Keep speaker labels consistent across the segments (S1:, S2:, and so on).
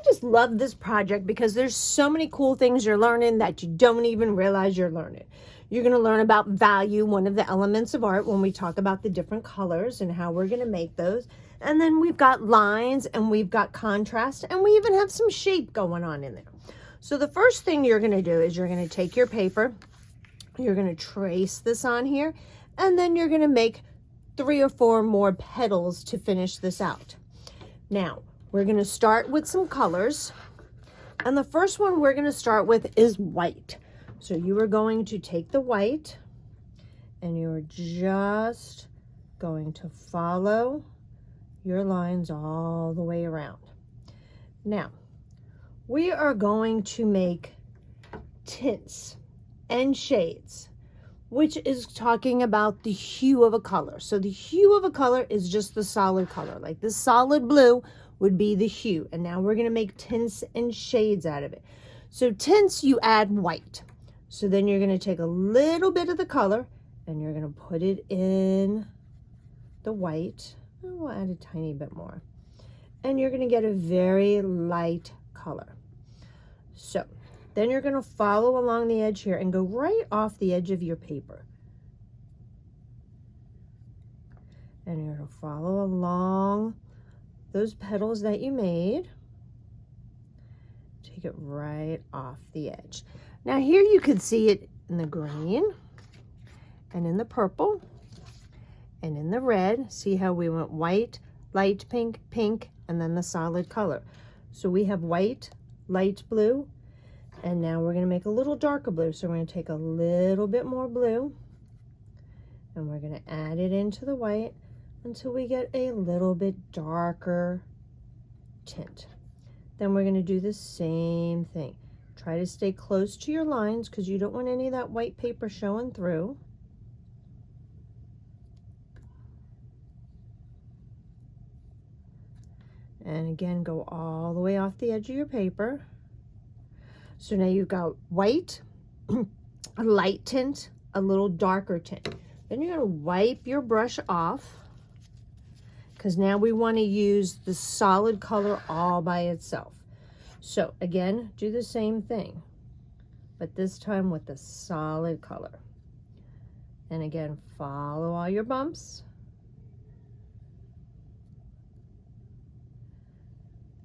S1: just love this project because there's so many cool things you're learning that you don't even realize you're learning. You're going to learn about value, one of the elements of art, when we talk about the different colors and how we're going to make those. And then we've got lines and we've got contrast, and we even have some shape going on in there. So the first thing you're going to do is you're going to take your paper, you're going to trace this on here, and then you're going to make 3 or 4 more petals to finish this out. Now, we're going to start with some colors, and the first one we're going to start with is white. So you are going to take the white, and you're just going to follow your lines all the way around. Now, we are going to make tints and shades, which is talking about the hue of a color. So the hue of a color is just the solid color. Like this solid blue would be the hue. And now we're going to make tints and shades out of it. So tints, you add white. So then you're going to take a little bit of the color and you're going to put it in the white. And we'll add a tiny bit more. And you're going to get a very light color. So then you're going to follow along the edge here and go right off the edge of your paper. And you're going to follow along those petals that you made. Take it right off the edge. Now here you could see it in the green and in the purple and in the red. See how we went white, light pink, pink, and then the solid color. So we have white, light blue, and now we're going to make a little darker blue. So we're going to take a little bit more blue and we're going to add it into the white until we get a little bit darker tint. Then we're going to do the same thing. Try to stay close to your lines because you don't want any of that white paper showing through. And again, go all the way off the edge of your paper. So now you've got white, a light tint, a little darker tint. Then you're going to wipe your brush off because now we want to use the solid color all by itself. So again, do the same thing, but this time with the solid color. And again, follow all your bumps.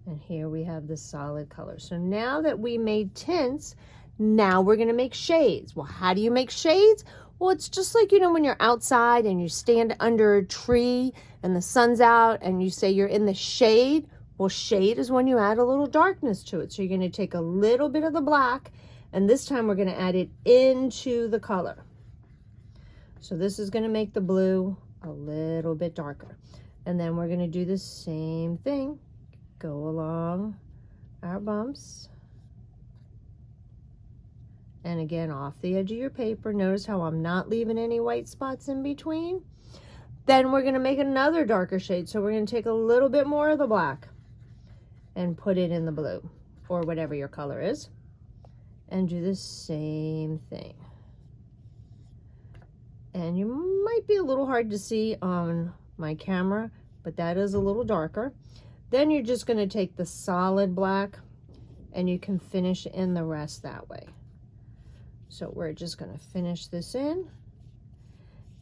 S1: And here we have the solid color. So now that we made tints, now we're going to make shades. Well, how do you make shades? Well, it's just like, you know, when you're outside and you stand under a tree and the sun's out and you say you're in the shade. Well, shade is when you add a little darkness to it. So you're going to take a little bit of the black, and this time we're going to add it into the color. So this is going to make the blue a little bit darker. And then we're going to do the same thing. Go along our bumps. And again, off the edge of your paper. Notice how I'm not leaving any white spots in between. Then we're going to make another darker shade. So we're going to take a little bit more of the black and put it in the blue or whatever your color is, and do the same thing. And you might be a little hard to see on my camera, but that is a little darker. Then you're just going to take the solid black and you can finish in the rest that way. So we're just going to finish this in,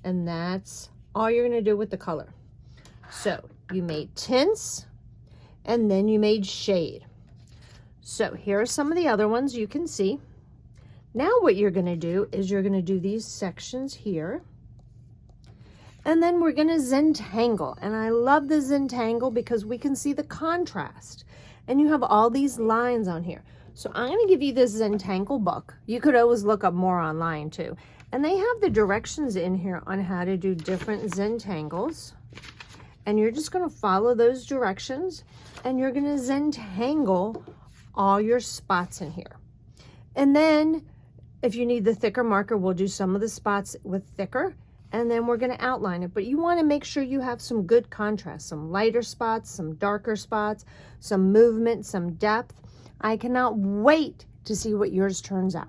S1: and that's all you're going to do with the color. So you made tints and then you made shade. So here are some of the other ones you can see. Now what you're going to do is you're going to do these sections here, and then we're going to Zentangle. And I love the Zentangle because we can see the contrast, and you have all these lines on here. So I'm going to give you this Zentangle book. You could always look up more online too. And they have the directions in here on how to do different Zentangles. And you're just going to follow those directions, and you're going to Zentangle all your spots in here. And then if you need the thicker marker, we'll do some of the spots with thicker, and then we're going to outline it. But you want to make sure you have some good contrast, some lighter spots, some darker spots, some movement, some depth. I cannot wait to see what yours turns out.